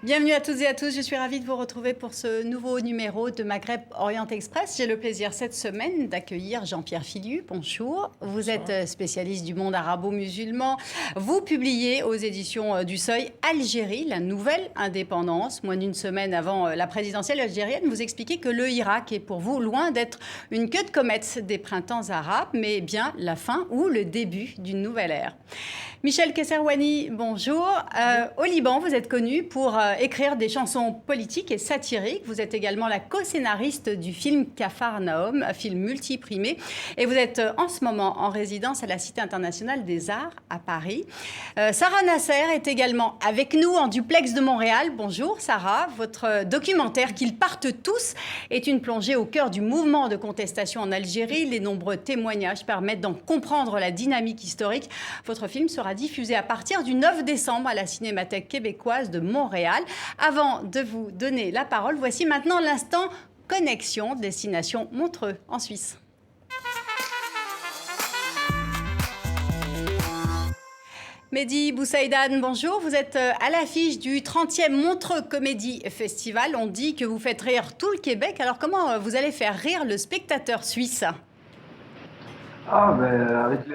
Bienvenue à toutes et à tous, je suis ravie de vous retrouver pour ce nouveau numéro de Maghreb Orient Express. J'ai le plaisir cette semaine d'accueillir Jean-Pierre Filiu. Bonjour, vous êtes spécialiste du monde arabo-musulman. Vous publiez aux éditions du Seuil Algérie, la nouvelle indépendance. Moins d'une semaine avant la présidentielle algérienne, vous expliquez que le Irak est pour vous loin d'être une queue de comète des printemps arabes, mais bien la fin ou le début d'une nouvelle ère. Michel Kesserwani, bonjour. Au Liban, vous êtes connu pour écrire des chansons politiques et satiriques. Vous êtes également la co-scénariste du film Capharnaüm, un film multiprimé. Et vous êtes en ce moment en résidence à la Cité internationale des arts à Paris. Sarah Nasser est également avec nous en duplex de Montréal. Bonjour Sarah. Votre documentaire Qu'ils partent tous est une plongée au cœur du mouvement de contestation en Algérie. Les nombreux témoignages permettent d'en comprendre la dynamique historique. Votre film sera diffusé à partir du 9 décembre à la Cinémathèque québécoise de Montréal. Avant de vous donner la parole, voici maintenant l'instant connexion destination Montreux en Suisse. Mehdi Boussaïdan, bonjour. Vous êtes à l'affiche du 30e Montreux Comédie Festival. On dit que vous faites rire tout le Québec. Alors comment vous allez faire rire le spectateur suisse ? Ah, ben,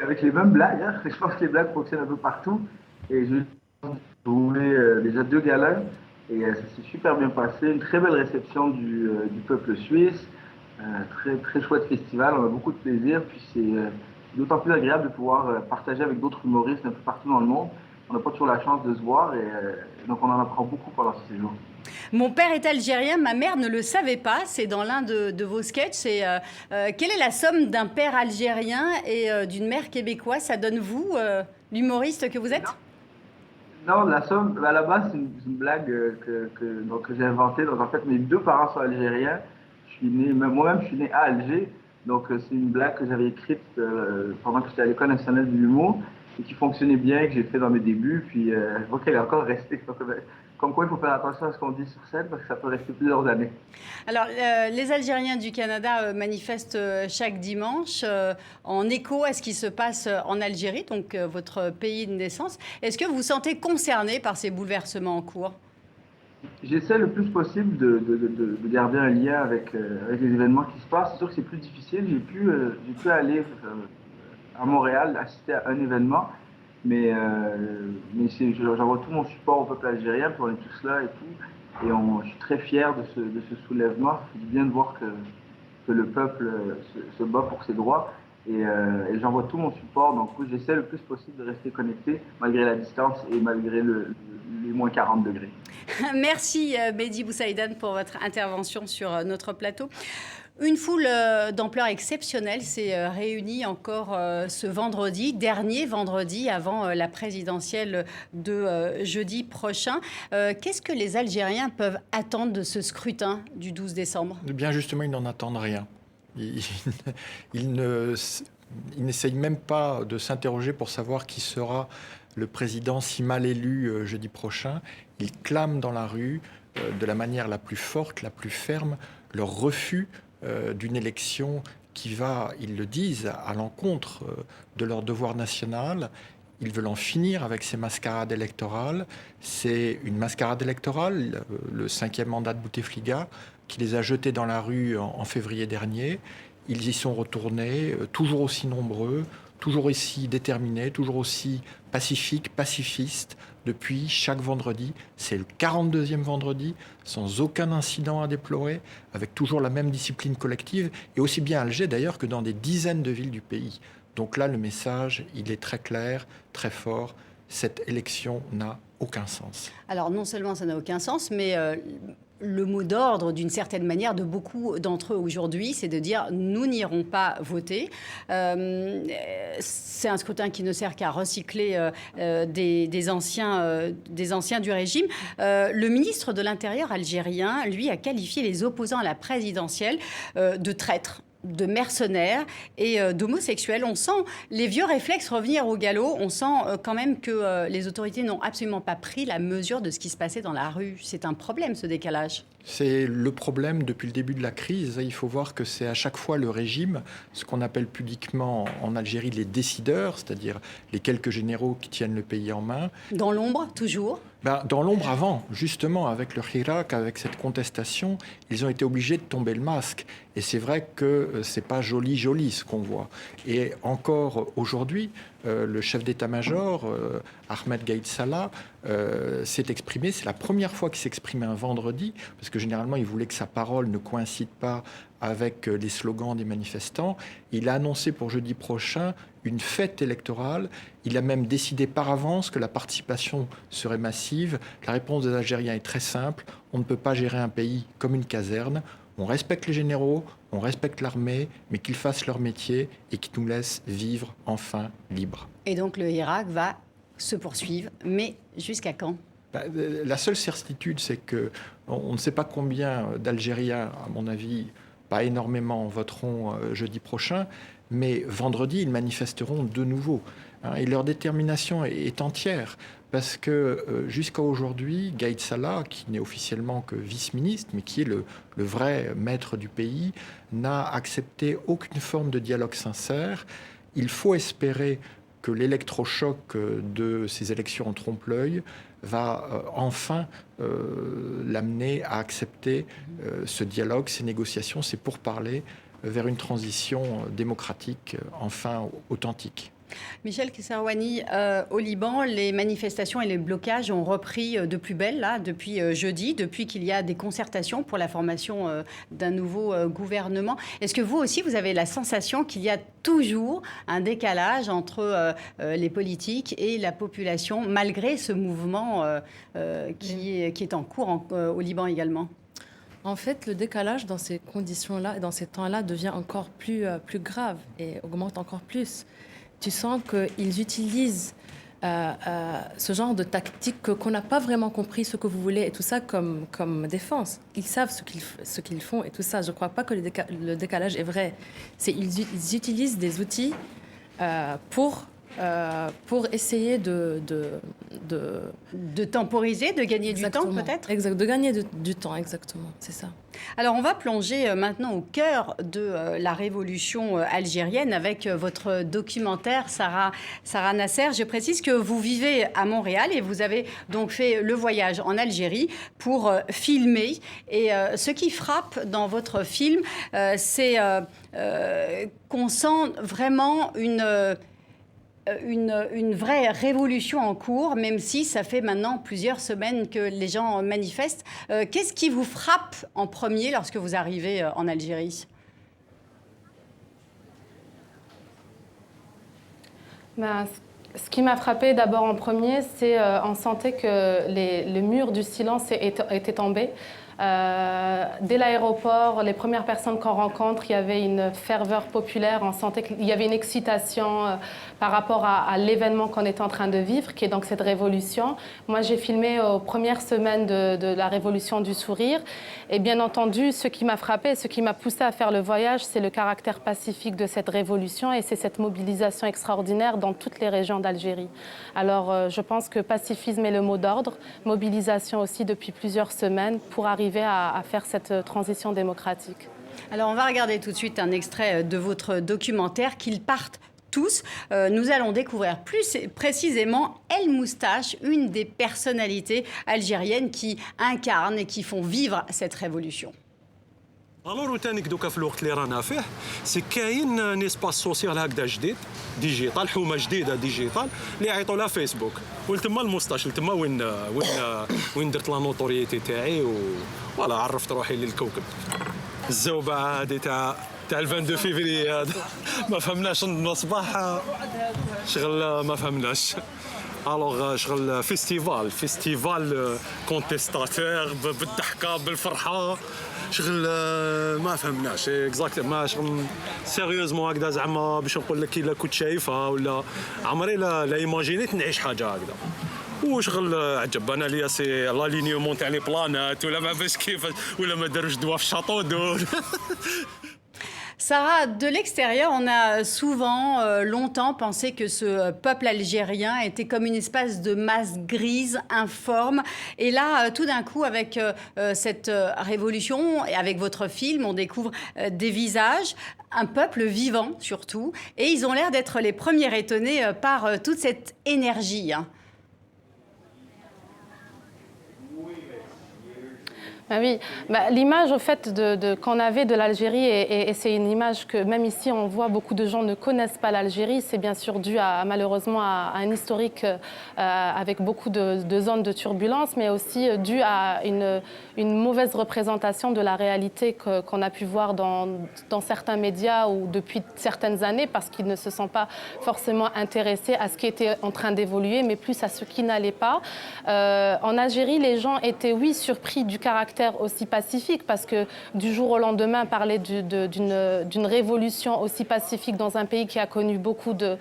avec les mêmes blagues, hein. Je pense que les blagues fonctionnent un peu partout. Et j'ai joué déjà 2 galas et ça s'est super bien passé. Une très belle réception du peuple suisse. Très, très chouette festival, on a beaucoup de plaisir. Puis c'est d'autant plus agréable de pouvoir partager avec d'autres humoristes un peu partout dans le monde. On n'a pas toujours la chance de se voir et donc on en apprend beaucoup pendant ce séjour. Mon père est algérien, ma mère ne le savait pas. C'est dans l'un de vos sketchs. Quelle est la somme d'un père algérien et d'une mère québécoise ? Ça donne vous, l'humoriste que vous êtes ? Non, la somme, à la base, c'est une blague donc, que j'ai inventée. Donc en fait, mes 2 parents sont algériens. Moi-même, je suis né à Alger. Donc c'est une blague que j'avais écrite pendant que j'étais à l'École nationale de l'humour et qui fonctionnait bien, que j'ai fait dans mes débuts. Puis je vois qu'elle est encore restée. Comme quoi, il faut faire attention à ce qu'on dit sur scène parce que ça peut rester plusieurs années. Alors, les Algériens du Canada manifestent chaque dimanche en écho à ce qui se passe en Algérie, donc votre pays de naissance. Est-ce que vous vous sentez concerné par ces bouleversements en cours ? J'essaie le plus possible de garder un lien avec les événements qui se passent. C'est sûr que c'est plus difficile. J'ai pu aller à Montréal assister à un événement. Mais j'envoie tout mon support au peuple algérien, puis on est tous là et tout. Et je suis très fier de ce soulèvement. Ça fait du bien de voir que le peuple se bat pour ses droits. Et j'envoie tout mon support. Donc oui, j'essaie le plus possible de rester connecté, malgré la distance et malgré les moins 40 degrés. Merci Mehdi Boussaïdan pour votre intervention sur notre plateau. Une foule d'ampleur exceptionnelle s'est réunie encore ce dernier vendredi avant la présidentielle de jeudi prochain. Qu'est-ce que les Algériens peuvent attendre de ce scrutin du 12 décembre ? Eh bien justement, ils n'en attendent rien. Ils n'essayent même pas de s'interroger pour savoir qui sera le président si mal élu jeudi prochain. Ils clament dans la rue de la manière la plus forte, la plus ferme, leur refus d'une élection qui va, ils le disent, à l'encontre de leur devoir national. Ils veulent en finir avec ces mascarades électorales. C'est une mascarade électorale, le 5e mandat de Bouteflika, qui les a jetés dans la rue en février dernier. Ils y sont retournés, toujours aussi nombreux, toujours aussi déterminés, toujours aussi pacifistes, depuis chaque vendredi. C'est le 42e vendredi, sans aucun incident à déplorer, avec toujours la même discipline collective, et aussi bien à Alger d'ailleurs que dans des dizaines de villes du pays. Donc là, le message, il est très clair, très fort. Cette élection n'a aucun sens. Alors non seulement ça n'a aucun sens, mais le mot d'ordre, d'une certaine manière, de beaucoup d'entre eux aujourd'hui, c'est de dire « nous n'irons pas voter ». C'est un scrutin qui ne sert qu'à recycler des anciens du régime. Le ministre de l'Intérieur algérien, lui, a qualifié les opposants à la présidentielle de traîtres, de mercenaires et d'homosexuels. On sent les vieux réflexes revenir au galop. On sent quand même que les autorités n'ont absolument pas pris la mesure de ce qui se passait dans la rue. C'est un problème, ce décalage. C'est le problème depuis le début de la crise. Il faut voir que c'est à chaque fois le régime, ce qu'on appelle pudiquement en Algérie les décideurs, c'est-à-dire les quelques généraux qui tiennent le pays en main. Dans l'ombre, toujours. Dans l'ombre avant, justement, avec le Hirak, avec cette contestation, ils ont été obligés de tomber le masque. Et c'est vrai que c'est pas joli ce qu'on voit. Et encore aujourd'hui, le chef d'état-major, Ahmed Gaïd Salah, s'est exprimé. C'est la première fois qu'il s'exprimait un vendredi, parce que généralement, il voulait que sa parole ne coïncide pas avec les slogans des manifestants. Il a annoncé pour jeudi prochain une fête électorale. Il a même décidé par avance que la participation serait massive. La réponse des Algériens est très simple. On ne peut pas gérer un pays comme une caserne. On respecte les généraux, on respecte l'armée, mais qu'ils fassent leur métier et qu'ils nous laissent vivre enfin libres. Et donc le Hirak va se poursuivre, mais jusqu'à quand ? La seule certitude, c'est qu'on ne sait pas combien d'Algériens, à mon avis, pas énormément, voteront jeudi prochain, mais vendredi, ils manifesteront de nouveau. Et leur détermination est entière, parce que jusqu'à aujourd'hui, Gaïd Salah, qui n'est officiellement que vice-ministre, mais qui est le vrai maître du pays, n'a accepté aucune forme de dialogue sincère. Il faut espérer que l'électrochoc de ces élections en trompe-l'œil va enfin l'amener à accepter ce dialogue, ces négociations, ces pourparlers vers une transition démocratique enfin authentique. Michel Kissarouani, au Liban, les manifestations et les blocages ont repris de plus belle là, depuis jeudi, depuis qu'il y a des concertations pour la formation d'un nouveau gouvernement. Est-ce que vous aussi, vous avez la sensation qu'il y a toujours un décalage entre les politiques et la population, malgré ce mouvement qui est en cours au Liban également ? En fait, le décalage dans ces conditions-là, dans ces temps-là, devient encore plus grave et augmente encore plus. Tu sens qu'ils utilisent ce genre de tactique qu'on n'a pas vraiment compris ce que vous voulez et tout ça comme défense. Ils savent ce qu'ils font et tout ça. Je ne crois pas que le décalage est vrai. Ils utilisent des outils pour essayer de temporiser, de gagner exactement. Du temps peut-être. Exact, de gagner du temps, exactement, c'est ça. Alors on va plonger maintenant au cœur de la révolution algérienne avec votre documentaire Sarah Nasser. Je précise que vous vivez à Montréal et vous avez donc fait le voyage en Algérie pour filmer. Et ce qui frappe dans votre film, c'est qu'on sent vraiment une vraie révolution en cours, même si ça fait maintenant plusieurs semaines que les gens manifestent. Qu'est-ce qui vous frappe en premier lorsque vous arrivez en Algérie ? Ce qui m'a frappé d'abord en premier, c'est on sentait que le mur du silence était tombé. Dès l'aéroport, les premières personnes qu'on rencontre, il y avait une ferveur populaire. On sentait qu'il y avait une excitation par rapport à l'événement qu'on est en train de vivre, qui est donc cette révolution. Moi, j'ai filmé aux premières semaines de la révolution du sourire. Et bien entendu, ce qui m'a frappé, ce qui m'a poussé à faire le voyage, c'est le caractère pacifique de cette révolution et c'est cette mobilisation extraordinaire dans toutes les régions d'Algérie. Alors, je pense que pacifisme est le mot d'ordre, mobilisation aussi depuis plusieurs semaines pour arriver à faire cette transition démocratique. Alors, on va regarder tout de suite un extrait de votre documentaire, Qu'ils partent tous. Nous allons découvrir plus précisément El Moustache, une des personnalités algériennes qui incarnent et qui font vivre cette révolution. الور تانيك دوكا في الوقت اللي رانا فيه سي كاين نيسباس سوسيال هكذا جديد ديجيتال حومه جديده ديجيتال اللي يعيطوا لها فيسبوك ولتما الموستاش لتما وين درت لا نوتوريتي تاعي وفوالا عرفت روحي للكوكب الزوبعه هذه تاع 22 فيفري هذا ما فهمناش الصباح شغل ما فهمناش الوغ شغل فيستيفال كونتيستاتور بالضحكه بالفرحه شغل ما فهمناش اكزاكت ما شغل سيريوزمون هكذا زعما باش نقول لك الا كنت شايفها ولا عمري لا ايماجينيت نعيش حاجه هكذا وشغل عجب انا ليا سي لا لينيومون تاع لي بلانات ولا ما فاش كيفاش ولا ما داروش دوا في الشاطو دول. Sarah, de l'extérieur, on a souvent, longtemps pensé que ce peuple algérien était comme une espèce de masse grise, informe. Et là, tout d'un coup, avec cette révolution et avec votre film, on découvre des visages, un peuple vivant surtout. Et ils ont l'air d'être les premiers étonnés par toute cette énergie. Ah oui, l'image au fait qu'on avait de l'Algérie, et c'est une image que même ici on voit beaucoup de gens ne connaissent pas l'Algérie, c'est bien sûr dû malheureusement à un historique avec beaucoup de zones de turbulence, mais aussi dû à une mauvaise représentation de la réalité qu'on a pu voir dans certains médias ou depuis certaines années, parce qu'ils ne se sont pas forcément intéressés à ce qui était en train d'évoluer, mais plus à ce qui n'allait pas. En Algérie, les gens étaient, oui, surpris du caractère aussi pacifique, parce que du jour au lendemain, parler d'une révolution aussi pacifique dans un pays qui a connu beaucoup de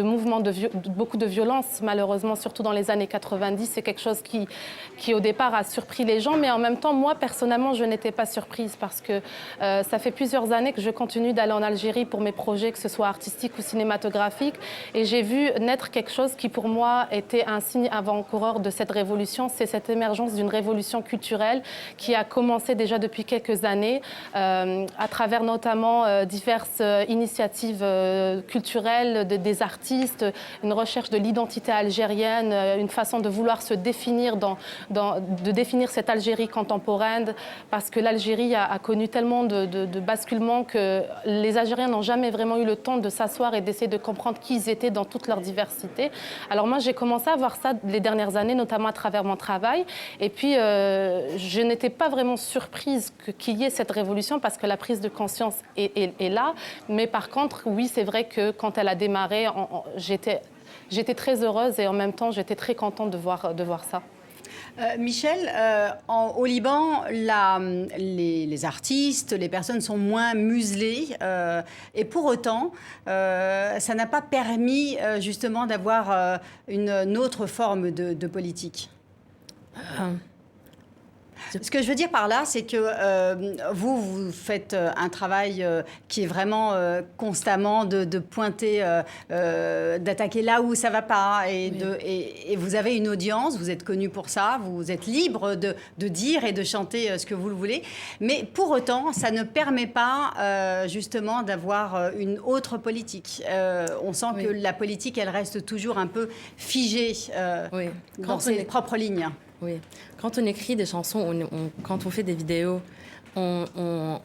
mouvements, beaucoup de violences, malheureusement, surtout dans les années 90, c'est quelque chose qui au départ a surpris les gens, mais en même temps, moi, personnellement, je n'étais pas surprise, parce que ça fait plusieurs années que je continue d'aller en Algérie pour mes projets, que ce soit artistiques ou cinématographiques, et j'ai vu naître quelque chose qui, pour moi, était un signe avant-coureur de cette révolution, c'est cette émergence d'une révolution culturelle qui a commencé déjà depuis quelques années, à travers notamment diverses initiatives culturelles des artistes, une recherche de l'identité algérienne, une façon de vouloir se définir, de définir cette Algérie contemporaine, parce que l'Algérie a connu tellement de basculements que les Algériens n'ont jamais vraiment eu le temps de s'asseoir et d'essayer de comprendre qui ils étaient dans toute leur diversité. Alors moi, j'ai commencé à voir ça les dernières années, notamment à travers mon travail, et puis je n'étais pas vraiment surprise qu'il y ait cette révolution, parce que la prise de conscience est là. Mais par contre, oui, c'est vrai que quand elle a démarré, j'étais très heureuse, et en même temps, j'étais très contente de voir ça. Michel, au Liban, les artistes, les personnes sont moins muselées, et pour autant, ça n'a pas permis justement d'avoir une autre forme de politique. Ce que je veux dire par là, c'est que vous faites un travail qui est vraiment constamment de pointer, d'attaquer là où ça ne va pas. Et vous avez une audience, vous êtes connu pour ça, vous êtes libre de dire et de chanter ce que vous le voulez. Mais pour autant, ça ne permet pas justement d'avoir une autre politique. On sent que la politique, elle reste toujours un peu figée dans ses propres lignes. Oui. Quand on écrit des chansons, quand on fait des vidéos, on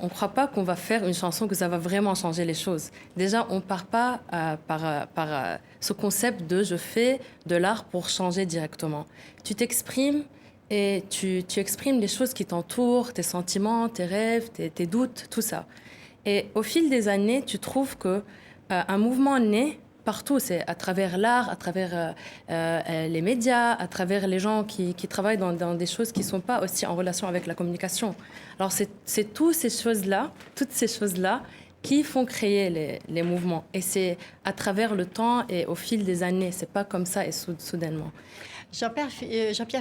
ne croit pas qu'on va faire une chanson que ça va vraiment changer les choses. Déjà, on ne part pas par ce concept de « je fais de l'art pour changer directement ». Tu t'exprimes et tu exprimes les choses qui t'entourent, tes sentiments, tes rêves, tes doutes, tout ça. Et au fil des années, tu trouves qu'un mouvement naît partout, c'est à travers l'art, à travers les médias, à travers les gens qui travaillent dans des choses qui ne sont pas aussi en relation avec la communication. Alors c'est toutes ces choses-là qui font créer les mouvements. Et c'est à travers le temps et au fil des années, c'est pas comme ça et soudainement. Jean-Pierre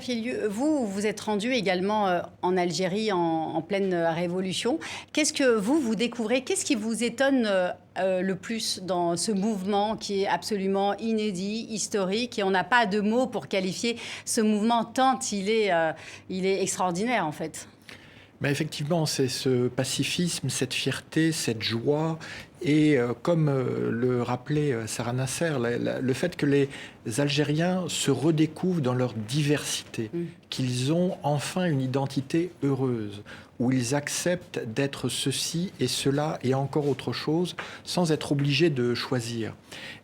Filiu, vous êtes rendu également en Algérie en pleine révolution. Qu'est-ce que vous découvrez? Qu'est-ce qui vous étonne le plus dans ce mouvement qui est absolument inédit, historique, et on n'a pas de mots pour qualifier ce mouvement tant il est extraordinaire en fait? Mais effectivement, c'est ce pacifisme, cette fierté, cette joie. Et comme le rappelait Sarah Nasser, le fait que les Algériens se redécouvrent dans leur diversité, qu'ils ont enfin une identité heureuse, où ils acceptent d'être ceci et cela et encore autre chose, sans être obligés de choisir.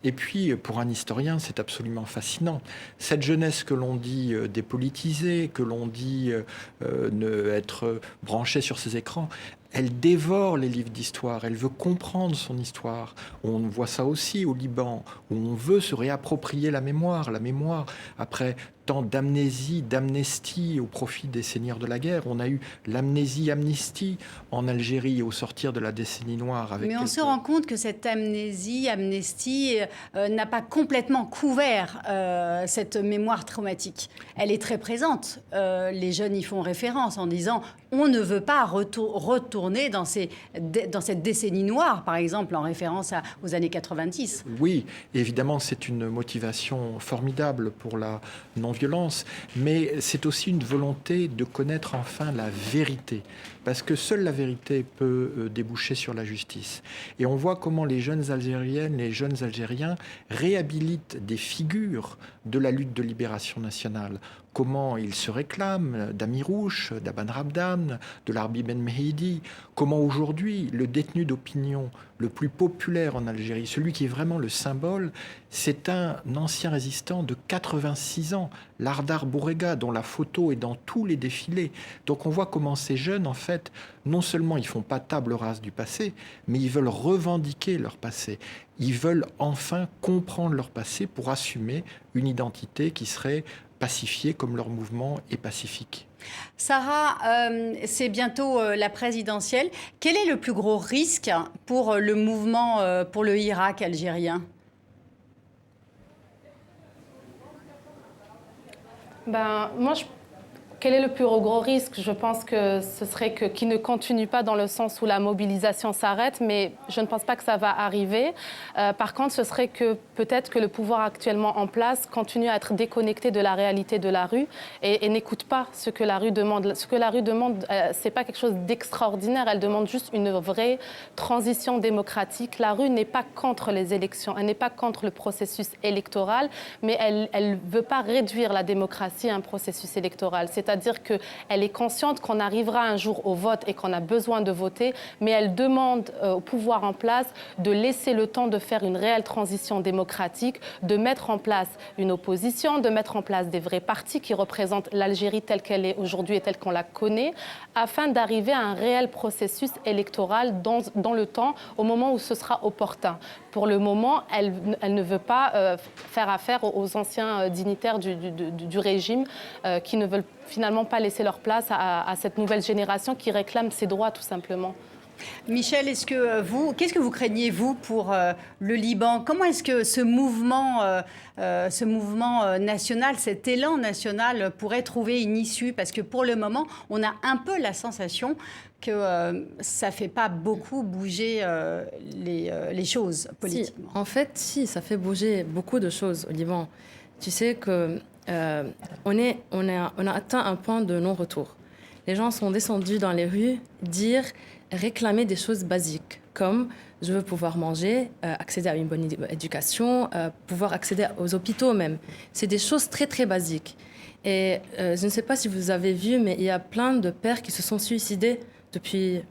Et puis, pour un historien, c'est absolument fascinant. Cette jeunesse que l'on dit dépolitisée, que l'on dit être branchée sur ses écrans, elle dévore les livres d'histoire, elle veut comprendre son histoire. On voit ça aussi au Liban, où on veut se réapproprier la mémoire après tant d'amnésie, d'amnestie au profit des seigneurs de la guerre. On a eu l'amnésie-amnistie en Algérie au sortir de la décennie noire. Mais on se rend compte que cette amnésie-amnestie n'a pas complètement couvert cette mémoire traumatique. Elle est très présente. Les jeunes y font référence en disant on ne veut pas retourner retourner dans cette décennie noire, par exemple, en référence aux années 90. Oui, évidemment, c'est une motivation formidable pour la non-violence, mais c'est aussi une volonté de connaître enfin la vérité, parce que seule la vérité peut déboucher sur la justice. Et on voit comment les jeunes Algériennes, les jeunes Algériens réhabilitent des figures de la lutte de libération nationale. Comment ils se réclament d'Amirouche, d'Aban Rabdan, de Larbi Ben Mehidi. Comment aujourd'hui, le détenu d'opinion le plus populaire en Algérie, celui qui est vraiment le symbole, c'est un ancien résistant de 86 ans, Lardar Bourrega, dont la photo est dans tous les défilés. Donc on voit comment ces jeunes, en fait, non seulement ils font pas table rase du passé, mais ils veulent revendiquer leur passé. Ils veulent enfin comprendre leur passé pour assumer une identité qui serait pacifiée comme leur mouvement est pacifique. Sarah, c'est bientôt la présidentielle. Quel est le plus gros risque pour le mouvement, pour le Hirak algérien ? Quel est le plus gros risque? Je pense que ce serait qu'il ne continue pas dans le sens où la mobilisation s'arrête, mais je ne pense pas que ça va arriver. Par contre, ce serait que peut-être que le pouvoir actuellement en place continue à être déconnecté de la réalité de la rue et n'écoute pas ce que la rue demande. Ce que la rue demande, c'est pas quelque chose d'extraordinaire, elle demande juste une vraie transition démocratique. La rue n'est pas contre les élections, elle n'est pas contre le processus électoral, mais elle veut pas réduire la démocratie à un processus électoral. C'est-à-dire qu'elle est consciente qu'on arrivera un jour au vote et qu'on a besoin de voter, mais elle demande au pouvoir en place de laisser le temps de faire une réelle transition démocratique, de mettre en place une opposition, de mettre en place des vrais partis qui représentent l'Algérie telle qu'elle est aujourd'hui et telle qu'on la connaît, afin d'arriver à un réel processus électoral dans le temps, au moment où ce sera opportun. Pour le moment, elle ne veut pas faire affaire aux anciens dignitaires du régime qui ne veulent finalement pas laisser leur place à cette nouvelle génération qui réclame ses droits tout simplement. Michel, qu'est-ce que vous craignez, vous, pour le Liban? Comment est-ce que ce mouvement national, cet élan national pourrait trouver une issue? Parce que pour le moment, on a un peu la sensation que ça ne fait pas beaucoup bouger les choses politiquement. Si, en fait, si, ça fait bouger beaucoup de choses au Liban. Tu sais que on a atteint un point de non-retour. Les gens sont descendus dans les rues réclamer des choses basiques, comme je veux pouvoir manger, accéder à une bonne éducation, pouvoir accéder aux hôpitaux même. C'est des choses très, très basiques. Et je ne sais pas si vous avez vu, mais il y a plein de pères qui se sont suicidés depuis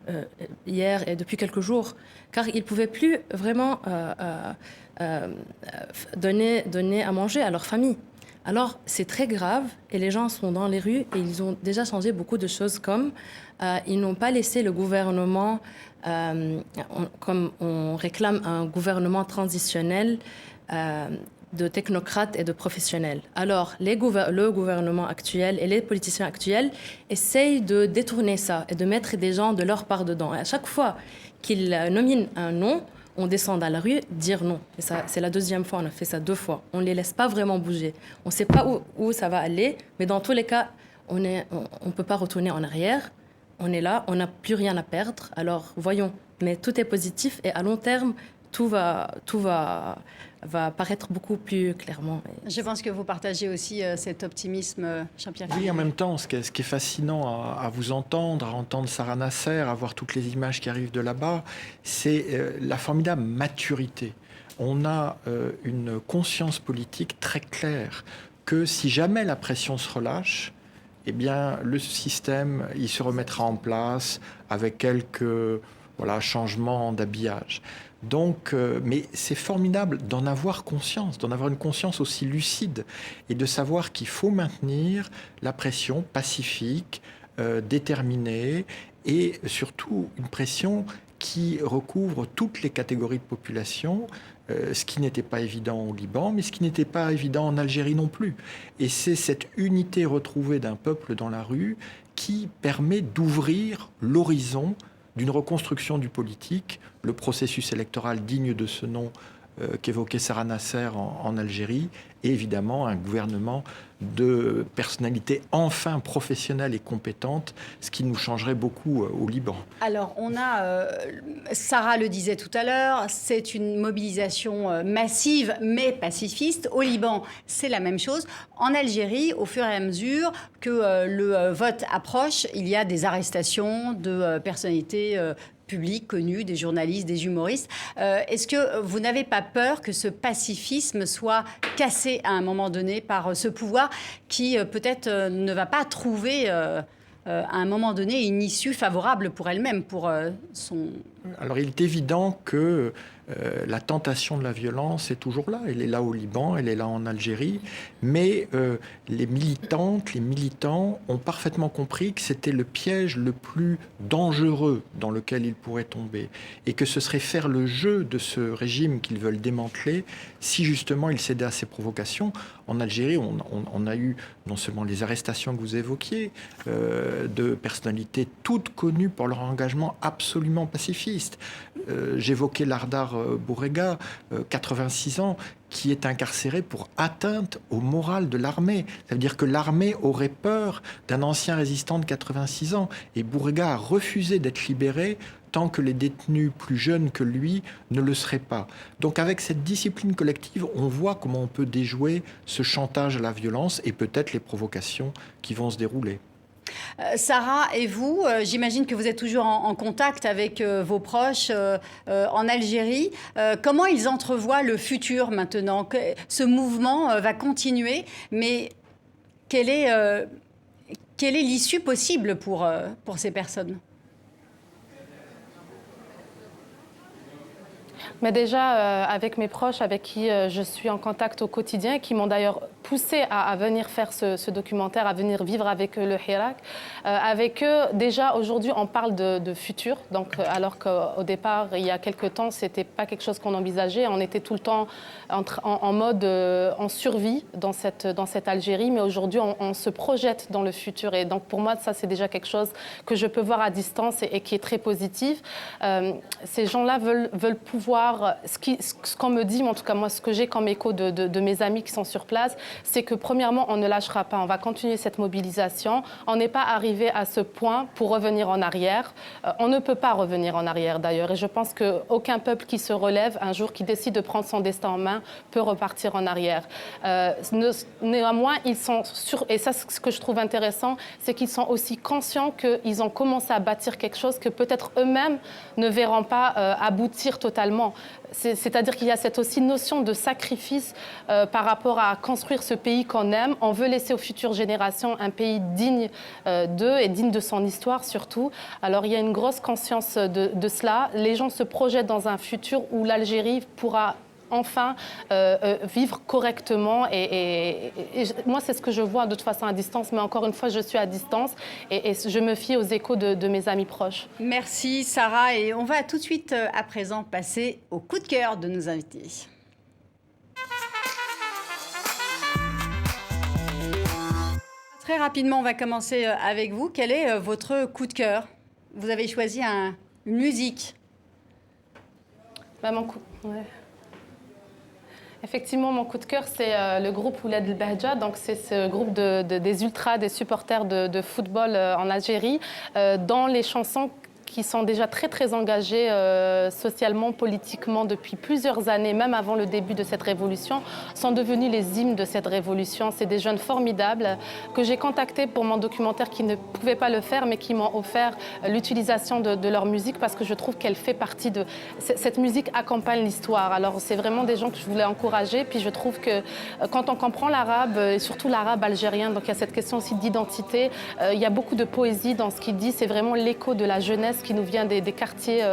hier et depuis quelques jours, car ils ne pouvaient plus vraiment donner à manger à leur famille. Alors, c'est très grave et les gens sont dans les rues et ils ont déjà changé beaucoup de choses comme ils n'ont pas laissé le gouvernement, comme on réclame un gouvernement transitionnel de technocrates et de professionnels. Alors, le gouvernement actuel et les politiciens actuels essayent de détourner ça et de mettre des gens de leur part dedans. Et à chaque fois qu'ils nominent un nom, on descend dans la rue, dire non. Et ça, c'est la deuxième fois, on a fait ça 2 fois. On ne les laisse pas vraiment bouger. On ne sait pas où ça va aller, mais dans tous les cas, on ne peut pas retourner en arrière. On est là, on n'a plus rien à perdre. Alors, voyons. Mais tout est positif et à long terme, tout va paraître beaucoup plus clairement. Je pense que vous partagez aussi cet optimisme, Jean-Pierre. Oui, en même temps, ce qui est fascinant à vous entendre, à entendre Sarah Nasser, à voir toutes les images qui arrivent de là-bas, c'est la formidable maturité. On a une conscience politique très claire que si jamais la pression se relâche, eh bien, le système, il se remettra en place avec quelques changements d'habillage. Donc, mais c'est formidable d'en avoir conscience, d'en avoir une conscience aussi lucide et de savoir qu'il faut maintenir la pression pacifique, déterminée et surtout une pression qui recouvre toutes les catégories de population, ce qui n'était pas évident au Liban, mais ce qui n'était pas évident en Algérie non plus. Et c'est cette unité retrouvée d'un peuple dans la rue qui permet d'ouvrir l'horizon d'une reconstruction du politique. Le processus électoral digne de ce nom qu'évoquait Sarah Nasser en Algérie, et évidemment un gouvernement de personnalités enfin professionnelles et compétentes, ce qui nous changerait beaucoup au Liban. Alors, Sarah le disait tout à l'heure, c'est une mobilisation massive mais pacifiste. Au Liban, c'est la même chose. En Algérie, au fur et à mesure que le vote approche, il y a des arrestations de personnalités publics connus, des journalistes, des humoristes. Est-ce que vous n'avez pas peur que ce pacifisme soit cassé à un moment donné par ce pouvoir qui peut-être ne va pas trouver à un moment donné une issue favorable pour elle-même, pour son... Alors il est évident que la tentation de la violence est toujours là. Elle est là au Liban, elle est là en Algérie. Mais les militantes, les militants ont parfaitement compris que c'était le piège le plus dangereux dans lequel ils pourraient tomber. Et que ce serait faire le jeu de ce régime qu'ils veulent démanteler si justement ils cédaient à ces provocations. En Algérie, on a eu non seulement les arrestations que vous évoquiez, de personnalités toutes connues pour leur engagement absolument pacifiste. J'évoquais Lardar Bourrega, 86 ans, qui est incarcéré pour atteinte au moral de l'armée. Ça veut dire que l'armée aurait peur d'un ancien résistant de 86 ans. Et Bourrega a refusé d'être libéré tant que les détenus plus jeunes que lui ne le seraient pas. Donc avec cette discipline collective, on voit comment on peut déjouer ce chantage à la violence et peut-être les provocations qui vont se dérouler. Sarah et vous, j'imagine que vous êtes toujours en contact avec vos proches en Algérie. Comment ils entrevoient le futur maintenant? Ce mouvement va continuer, mais quelle est l'issue possible pour ces personnes? Mais déjà, avec mes proches avec qui je suis en contact au quotidien, qui m'ont d'ailleurs poussé à venir faire ce documentaire, à venir vivre avec le Hirak. Avec eux, déjà, aujourd'hui, on parle de futur. Donc, alors qu'au départ, il y a quelques temps, ce n'était pas quelque chose qu'on envisageait. On était tout le temps en mode en survie dans cette Algérie. Mais aujourd'hui, on se projette dans le futur. Et donc, pour moi, ça, c'est déjà quelque chose que je peux voir à distance et qui est très positif. Ces gens-là veulent pouvoir... Ce qu'on me dit, en tout cas moi, ce que j'ai comme écho de mes amis qui sont sur place, c'est que premièrement, on ne lâchera pas, on va continuer cette mobilisation. On n'est pas arrivé à ce point pour revenir en arrière. On ne peut pas revenir en arrière d'ailleurs. Et je pense qu'aucun peuple qui se relève un jour, qui décide de prendre son destin en main, peut repartir en arrière. Néanmoins, ils sont sûrs, et ça, ce que je trouve intéressant, c'est qu'ils sont aussi conscients qu'ils ont commencé à bâtir quelque chose que peut-être eux-mêmes ne verront pas aboutir totalement. C'est-à-dire qu'il y a cette aussi notion de sacrifice par rapport à construire ce pays qu'on aime. On veut laisser aux futures générations un pays digne d'eux et digne de son histoire surtout. Alors il y a une grosse conscience de cela. Les gens se projettent dans un futur où l'Algérie pourra enfin vivre correctement. Et moi, c'est ce que je vois de toute façon à distance. Mais encore une fois, je suis à distance et je me fie aux échos de mes amis proches. Merci Sarah. Et on va tout de suite à présent passer au coup de cœur de nos invités. Très rapidement, on va commencer avec vous. Quel est votre coup de cœur? Vous avez choisi une musique. Mon coup... Ouais. Effectivement, mon coup de cœur, c'est le groupe Oulad El Bahja. Donc, c'est ce groupe des ultras, des supporters de football en Algérie, dont les chansons qui sont déjà très, très engagés socialement, politiquement depuis plusieurs années, même avant le début de cette révolution, sont devenus les hymnes de cette révolution. C'est des jeunes formidables que j'ai contactés pour mon documentaire qui ne pouvaient pas le faire, mais qui m'ont offert l'utilisation de leur musique parce que je trouve qu'elle fait partie de... Cette musique accompagne l'histoire. Alors, c'est vraiment des gens que je voulais encourager. Puis je trouve que quand on comprend l'arabe, et surtout l'arabe algérien, donc il y a cette question aussi d'identité, il y a beaucoup de poésie dans ce qu'il dit. C'est vraiment l'écho de la jeunesse qui nous vient des quartiers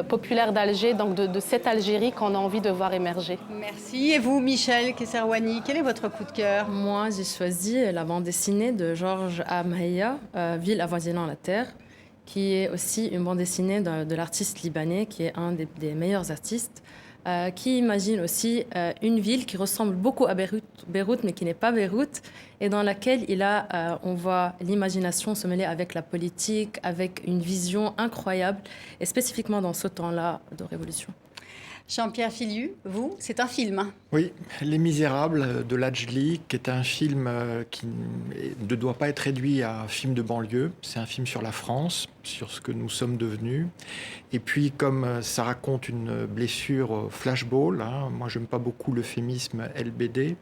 populaires d'Alger, donc de cette Algérie qu'on a envie de voir émerger. Merci. Et vous, Michel Kesserwani, quel est votre coup de cœur? Moi, j'ai choisi la bande dessinée de Georges Amaya, Ville avoisinant la Terre, qui est aussi une bande dessinée de l'artiste libanais, qui est un des meilleurs artistes, qui imagine aussi une ville qui ressemble beaucoup à Beyrouth, mais qui n'est pas Beyrouth, et dans laquelle on voit l'imagination se mêler avec la politique, avec une vision incroyable, et spécifiquement dans ce temps-là de révolution. Jean-Pierre Filiu, vous, c'est un film. Hein. Oui, Les Misérables de Lajli, qui est un film qui ne doit pas être réduit à un film de banlieue. C'est un film sur la France, sur ce que nous sommes devenus. Et puis, comme ça raconte une blessure flashball, hein, moi je n'aime pas beaucoup l'euphémisme LBD,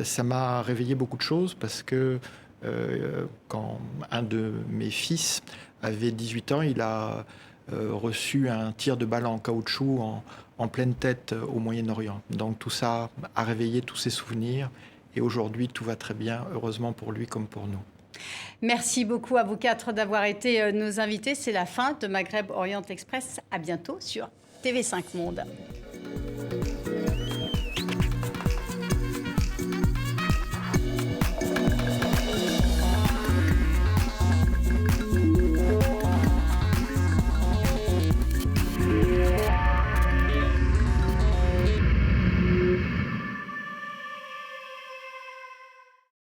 ça m'a réveillé beaucoup de choses parce que quand un de mes fils avait 18 ans, il a reçu un tir de balle en caoutchouc en pleine tête au Moyen-Orient. Donc tout ça a réveillé tous ses souvenirs et aujourd'hui tout va très bien, heureusement pour lui comme pour nous. Merci beaucoup à vous quatre d'avoir été nos invités. C'est la fin de Maghreb Orient Express. À bientôt sur TV5 Monde.